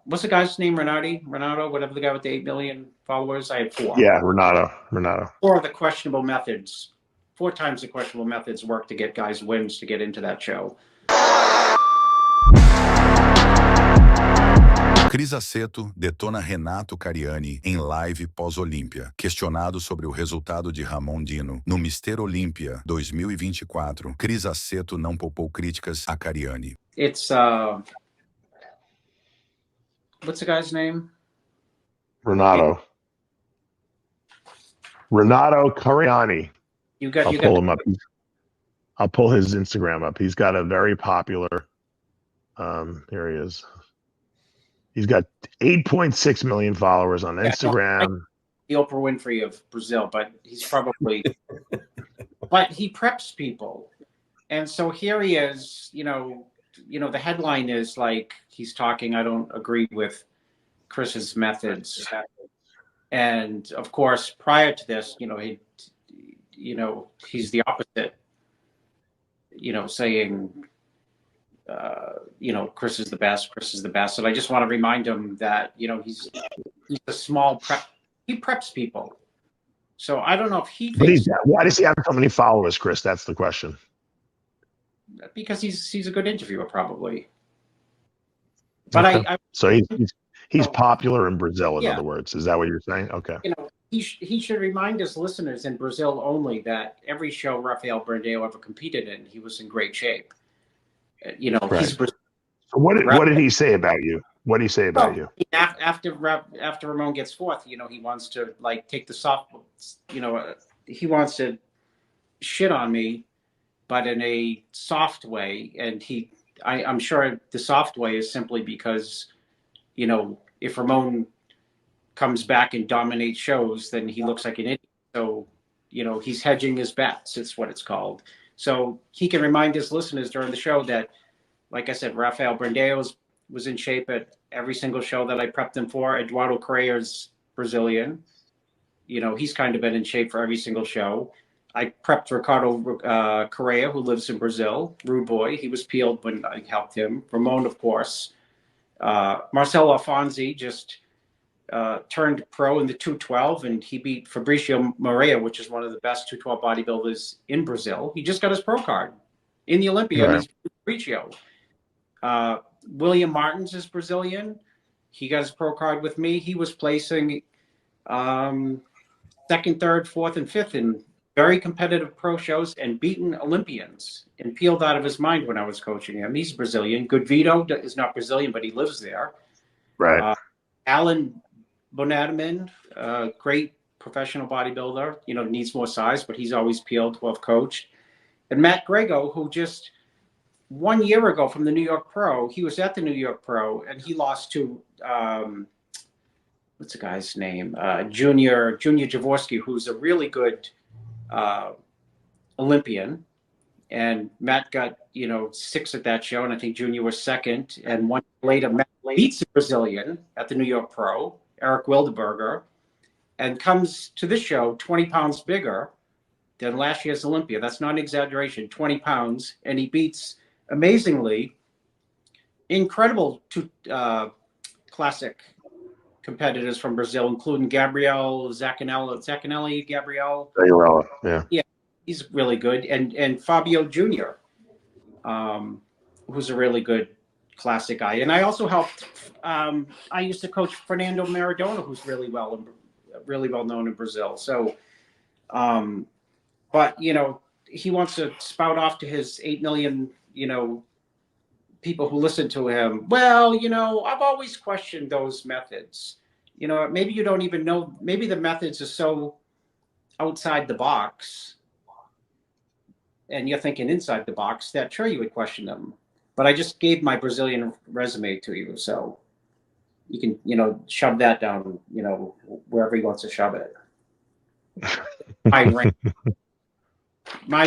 What's the guy's name? Ronado, whatever the guy with the 8 million followers. I had 4. Yeah, Ronado. 4 of the questionable methods. 4 times the questionable methods work to get guys wins to get into that show. Aceto detona Renato Cariani em live pós-Olímpia. Questionado sobre o resultado de Ramon Dino no Mr Olympia 2024, Aceto não poupou críticas a Cariani. It's what's the guy's name? Renato Cariani. I'll pull him up. I'll pull his Instagram up. He's got a very popular. Here he is. He's got 8.6 million followers on Instagram. The Oprah Winfrey of Brazil, but he's probably. But he preps people, and so here he is. You know, the headline is like he's talking. I don't agree with Chris's methods, and of course, prior to this, he's the opposite. Saying. Chris is the best. And I just want to remind him that, he's a small prep. He preps people. So I don't know if he thinks. Why does he have so many followers, Chris? That's the question. Because he's a good interviewer, probably. But so he's popular in Brazil, in other words. Is that what you're saying? Okay. He should remind his listeners in Brazil only that every show Rafael Brandão ever competed in, he was in great shape. Right. So what did he say about you? What did he say about you? After Ramon gets 4th, he wants to take the soft, he wants to shit on me, but in a soft way. And I'm sure the soft way is simply because, if Ramon comes back and dominates shows, then he looks like an idiot. So, he's hedging his bets. It's what it's called. So he can remind his listeners during the show that, like I said, Rafael Brandão was in shape at every single show that I prepped him for. Eduardo Correa's Brazilian. He's kind of been in shape for every single show. I prepped Ricardo Correa, who lives in Brazil. Rude boy. He was peeled when I helped him. Ramon, of course. Marcelo Alfonsi just turned pro in the 212, and he beat Fabricio Moreira, which is one of the best 212 bodybuilders in Brazil. He just got his pro card in the Olympia. Right. He's Fabricio. William Martins is Brazilian. He got his pro card with me. He was placing 2nd, 3rd, 4th, and 5th in very competitive pro shows and beaten Olympians and peeled out of his mind when I was coaching him. He's Brazilian. Good Vito is not Brazilian, but he lives there. Right. Alan Bonadaman, great professional bodybuilder, needs more size, but he's always peeled, well coached. And Matt Grego, who just 1 year ago from the New York Pro, he was at the New York Pro and he lost to, what's the guy's name? Junior Jaworski, who's a really good Olympian. And Matt got, 6th at that show. And I think Junior was 2nd. And 1 year later, Matt beats the Brazilian at the New York Pro, Eric Wildeberger, and comes to this show 20 pounds bigger than last year's Olympia. That's not an exaggeration, 20 pounds. And he beats, amazingly, incredible classic competitors from Brazil, including Gabriel Zaccanelli, Gabriel. Yeah, he's really good. And Fabio Jr., who's a really good classic guy. And I also helped, I used to coach Fernando Maradona, who's really well known in Brazil. So, but, he wants to spout off to his 8 million, people who listen to him. Well, I've always questioned those methods. Maybe you don't even know, maybe the methods are so outside the box and you're thinking inside the box that sure you would question them. But I just gave my Brazilian resume to you, so you can, shove that down, wherever he wants to shove it. My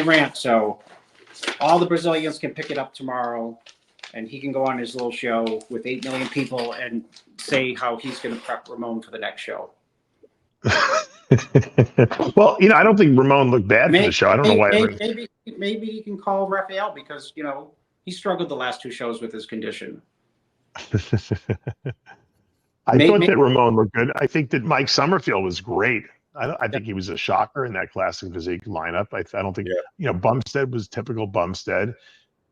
rant. So all the Brazilians can pick it up tomorrow, and he can go on his little show with 8 million people and say how he's going to prep Ramon for the next show. Well, I don't think Ramon looked bad for the show. I don't know why. Maybe he can call Rafael because, he struggled the last 2 shows with his condition. I thought that Ramon looked good. I think that Mike Summerfield was great. I think he was a shocker in that classic physique lineup. I don't think, Bumstead was typical Bumstead.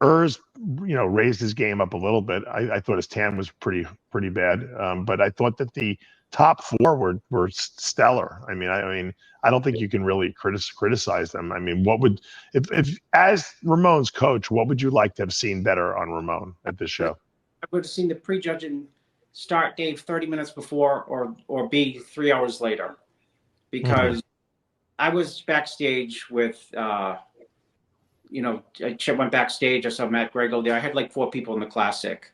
Urs, raised his game up a little bit. I thought his tan was pretty bad. But I thought that the top four were stellar. I mean, I don't think you can really criticize them. I mean, what would, if as Ramon's coach, what would you like to have seen better on Ramon at this show? I would have seen the prejudging start, Dave, 30 minutes before or be 3 hours later. Because I was backstage with, I went backstage. I saw Matt Grego there. I had like 4 people in the classic.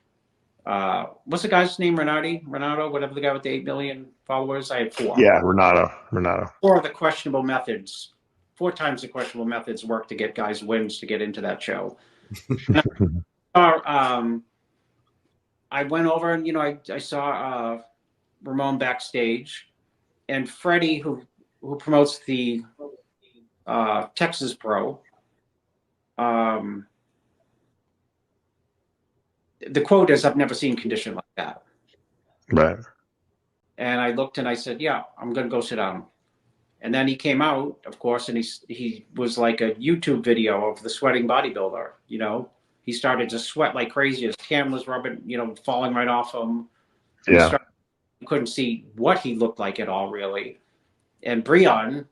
What's the guy's name? Ronado, whatever the guy with the 8 million followers. I had 4. Yeah, Ronado. 4 of the questionable methods. 4 times the questionable methods work to get guys wins to get into that show. I went over and I saw Ramon backstage, and Freddie, who promotes the Texas Pro. The quote is, "I've never seen condition like that." Right. And I looked and I said, "Yeah, I'm going to go sit down." And then he came out, of course, and he was like a YouTube video of the sweating bodybuilder. He started to sweat like crazy. His tan was rubbing, falling right off him. Yeah. You couldn't see what he looked like at all, really. And Breon,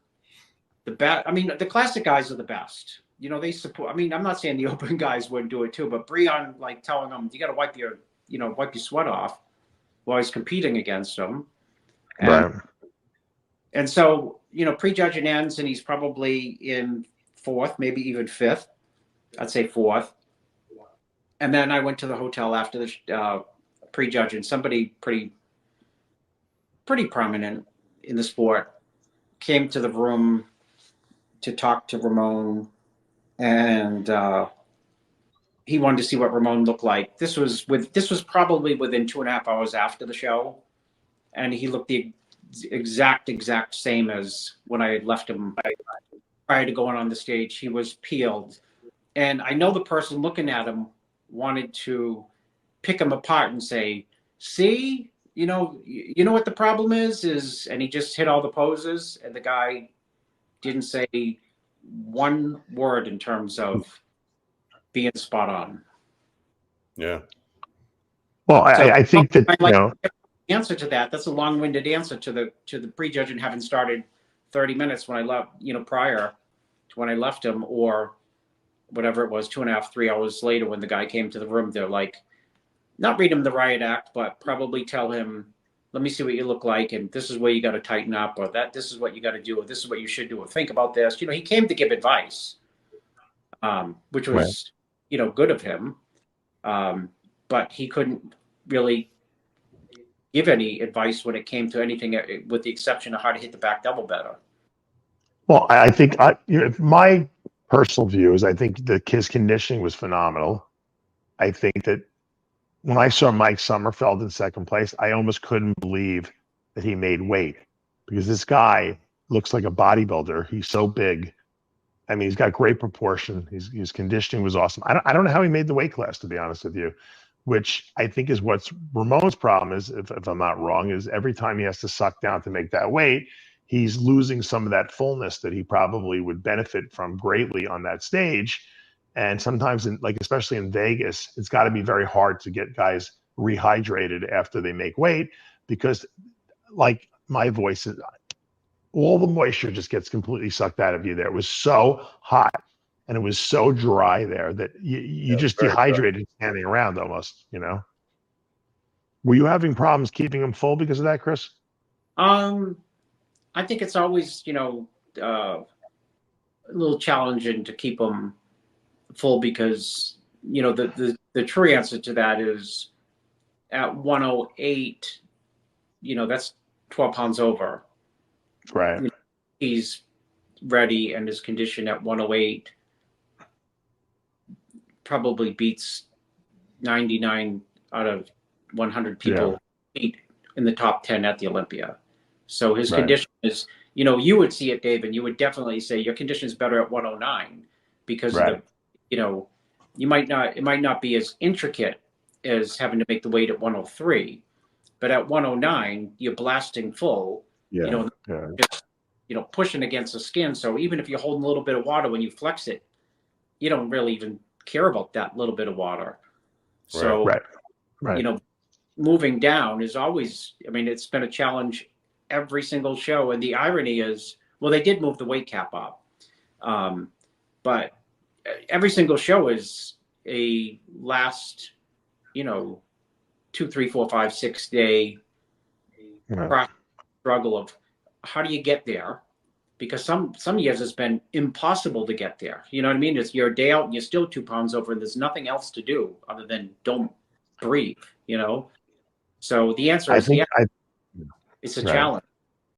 the classic guys are the best. They support. I mean, I'm not saying the open guys wouldn't do it too, but Breon, like, telling them, you got to wipe your sweat off while he's competing against them. Right. And so, prejudging ends, and he's probably in 4th, maybe even 5th. I'd say 4th. And then I went to the hotel after the prejudge, and somebody pretty prominent in the sport came to the room to talk to Ramon, and he wanted to see what Ramon looked like. This was probably within 2.5 hours after the show, and he looked the exact same as when I had left him prior to going on the stage. He was peeled, and I know the person looking at him wanted to pick him apart and say, "See, you know what the problem is," and he just hit all the poses, and the guy didn't say one word in terms of being spot on. Yeah. Well, I think that the answer to that's a long-winded answer to the prejudging having started 30 minutes when I left, prior to when I left him, or whatever it was, 2.5, 3 hours later when the guy came to the room. They're like, not read him the riot act, but probably tell him, "Let me see what you look like, and this is where you got to tighten up, or this is what you got to do, or this is what you should do, or think about this." He came to give advice, which was, good of him. But he couldn't really give any advice when it came to anything, with the exception of how to hit the back double better. Well, I think my personal view is I think that his conditioning was phenomenal. I think that when I saw Mike Summerfield in 2nd place, I almost couldn't believe that he made weight, because this guy looks like a bodybuilder. He's so big. I mean, he's got great proportion. His conditioning was awesome. I don't know how he made the weight class, to be honest with you, which I think is what's Ramon's problem is, if I'm not wrong, is every time he has to suck down to make that weight, he's losing some of that fullness that he probably would benefit from greatly on that stage. And sometimes, especially in Vegas, it's got to be very hard to get guys rehydrated after they make weight, because, like, my voice is, all the moisture just gets completely sucked out of you there. It was so hot and it was so dry there that you just dehydrated standing around almost, Were you having problems keeping them full because of that, Chris? I think it's always, a little challenging to keep them full, because, the true answer to that is at 108, that's 12 pounds over. Right. He's ready, and his condition at 108 probably beats 99 out of 100 people in the top 10 at the Olympia. So his condition is, you would see it, Dave, and you would definitely say your condition is better at 109, because of the, it might not be as intricate as having to make the weight at 103, but at 109 you're blasting full. Yeah. Just, pushing against the skin. So even if you're holding a little bit of water, when you flex it, you don't really even care about that little bit of water. So right. Moving down is always, it's been a challenge every single show. And the irony is, well, they did move the weight cap up, but every single show is a last 2, 3, 4, 5, 6 day struggle of how do you get there, because some years it's been impossible to get there. You know what I mean? It's your day out and you're still 2 pounds over and there's nothing else to do other than don't breathe. So the answer is it's a challenge.